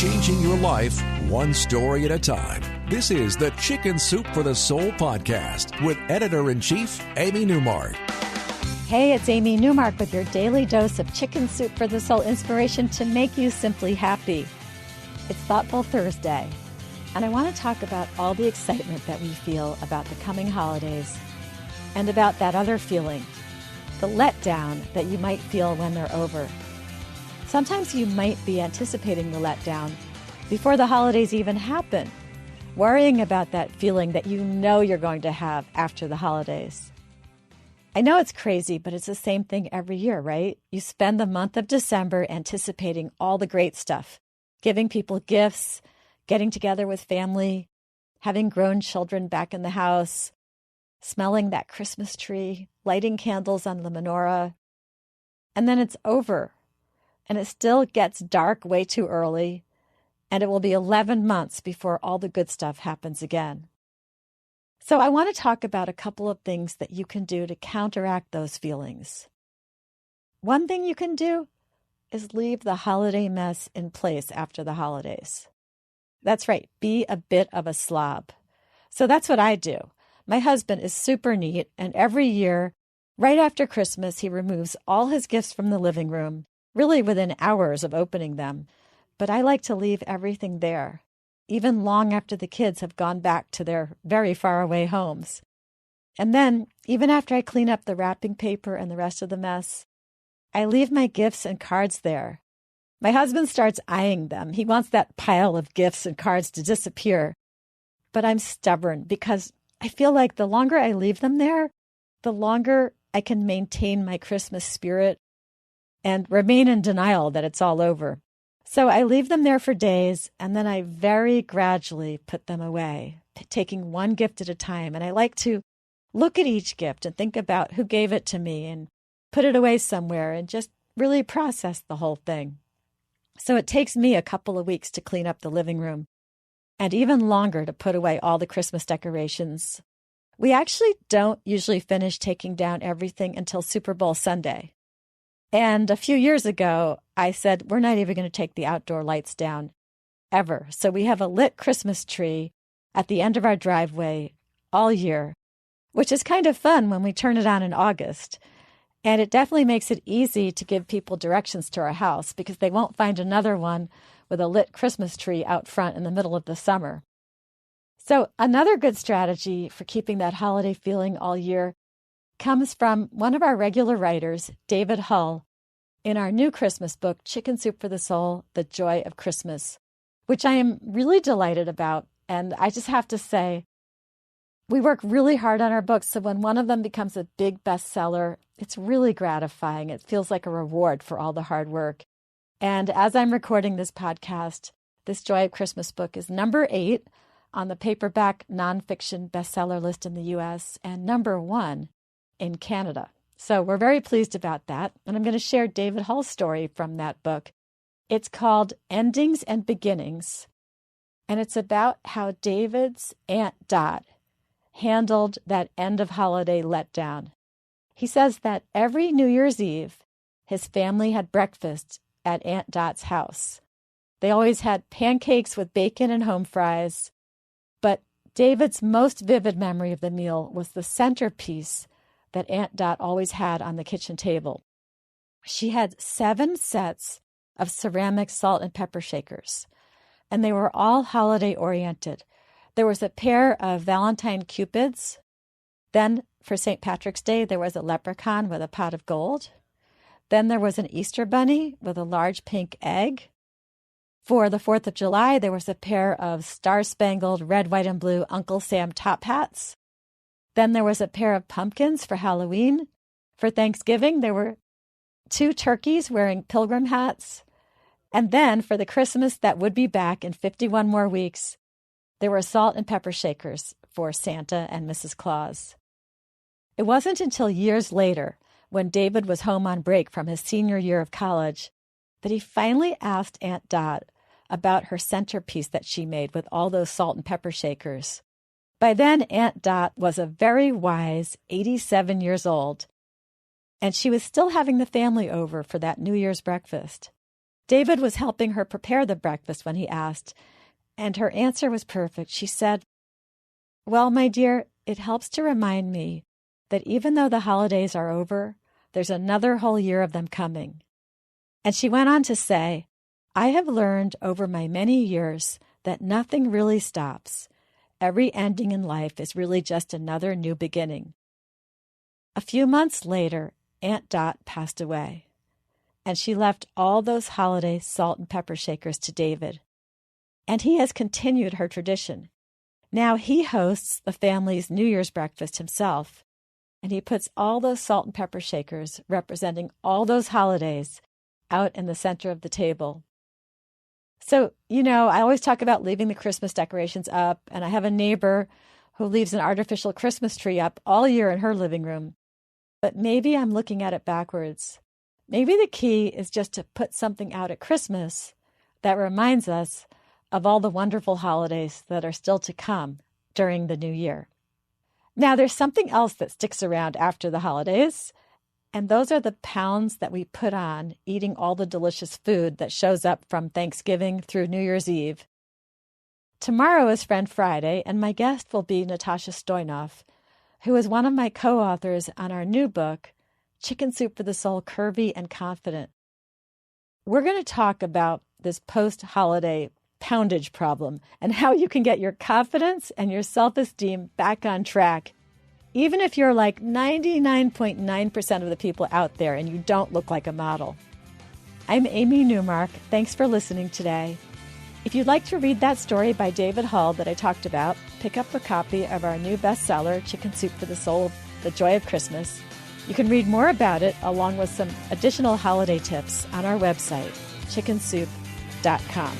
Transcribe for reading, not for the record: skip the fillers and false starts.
changing your life one story at a time. This is the Chicken Soup for the Soul podcast with Editor-in-Chief Amy Newmark. Hey, it's Amy Newmark with your daily dose of Chicken Soup for the Soul inspiration to make you simply happy. It's Thoughtful Thursday, and I want to talk about all the excitement that we feel about the coming holidays and about that other feeling, the letdown that you might feel when they're over. Sometimes you might be anticipating the letdown before the holidays even happen, worrying about that feeling that you know you're going to have after the holidays. I know it's crazy, but it's the same thing every year, right? You spend the month of December anticipating all the great stuff, giving people gifts, getting together with family, having grown children back in the house, smelling that Christmas tree, lighting candles on the menorah. And then it's over. And it still gets dark way too early, and it will be 11 months before all the good stuff happens again. So I want to talk about a couple of things that you can do to counteract those feelings. One thing you can do is leave the holiday mess in place after the holidays. That's right, be a bit of a slob. So that's what I do. My husband is super neat, and every year, right after Christmas, he removes all his gifts from the living room, really within hours of opening them. But I like to leave everything there, even long after the kids have gone back to their very far away homes. And then, even after I clean up the wrapping paper and the rest of the mess, I leave my gifts and cards there. My husband starts eyeing them. He wants that pile of gifts and cards to disappear. But I'm stubborn because I feel like the longer I leave them there, the longer I can maintain my Christmas spirit and remain in denial that it's all over. So I leave them there for days, and then I very gradually put them away, taking one gift at a time. And I like to look at each gift and think about who gave it to me and put it away somewhere and just really process the whole thing. So it takes me a couple of weeks to clean up the living room and even longer to put away all the Christmas decorations. We actually don't usually finish taking down everything until Super Bowl Sunday. And a few years ago, I said, we're not even going to take the outdoor lights down ever. So we have a lit Christmas tree at the end of our driveway all year, which is kind of fun when we turn it on in August. And it definitely makes it easy to give people directions to our house because they won't find another one with a lit Christmas tree out front in the middle of the summer. So another good strategy for keeping that holiday feeling all year comes from one of our regular writers, David Hull, in our new Christmas book, Chicken Soup for the Soul, The Joy of Christmas, which I am really delighted about. And I just have to say, we work really hard on our books, so when one of them becomes a big bestseller, it's really gratifying. It feels like a reward for all the hard work. And as I'm recording this podcast, this Joy of Christmas book is number 8 on the paperback nonfiction bestseller list in the U.S. and number 1 in Canada. So we're very pleased about that. And I'm going to share David Hull's story from that book. It's called Endings and Beginnings. And it's about how David's Aunt Dot handled that end of holiday letdown. He says that every New Year's Eve, his family had breakfast at Aunt Dot's house. They always had pancakes with bacon and home fries. But David's most vivid memory of the meal was the centerpiece that Aunt Dot always had on the kitchen table. She had 7 sets of ceramic salt and pepper shakers, and they were all holiday-oriented. There was a pair of Valentine Cupids. Then, for St. Patrick's Day, there was a leprechaun with a pot of gold. Then there was an Easter bunny with a large pink egg. For the 4th of July, there was a pair of star-spangled red, white, and blue Uncle Sam top hats. Then there was a pair of pumpkins for Halloween. For Thanksgiving, there were 2 turkeys wearing pilgrim hats. And then for the Christmas that would be back in 51 more weeks, there were salt and pepper shakers for Santa and Mrs. Claus. It wasn't until years later, when David was home on break from his senior year of college, that he finally asked Aunt Dot about her centerpiece that she made with all those salt and pepper shakers. By then, Aunt Dot was a very wise 87 years old, and she was still having the family over for that New Year's breakfast. David was helping her prepare the breakfast when he asked, and her answer was perfect. She said, "Well, my dear, it helps to remind me that even though the holidays are over, there's another whole year of them coming." And she went on to say, "I have learned over my many years that nothing really stops. Every ending in life is really just another new beginning." A few months later, Aunt Dot passed away, and she left all those holiday salt and pepper shakers to David. And he has continued her tradition. Now he hosts the family's New Year's breakfast himself, and he puts all those salt and pepper shakers representing all those holidays out in the center of the table. So, I always talk about leaving the Christmas decorations up, and I have a neighbor who leaves an artificial Christmas tree up all year in her living room. But maybe I'm looking at it backwards. Maybe the key is just to put something out at Christmas that reminds us of all the wonderful holidays that are still to come during the new year. Now, there's something else that sticks around after the holidays, and those are the pounds that we put on eating all the delicious food that shows up from Thanksgiving through New Year's Eve. Tomorrow is Friend Friday, and my guest will be Natasha Stoynoff, who is one of my co-authors on our new book, Chicken Soup for the Soul, Curvy and Confident. We're going to talk about this post-holiday poundage problem and how you can get your confidence and your self-esteem back on track, even if you're like 99.9% of the people out there and you don't look like a model. I'm Amy Newmark. Thanks for listening today. If you'd like to read that story by David Hull that I talked about, pick up a copy of our new bestseller, Chicken Soup for the Soul, The Joy of Christmas. You can read more about it along with some additional holiday tips on our website, chickensoup.com.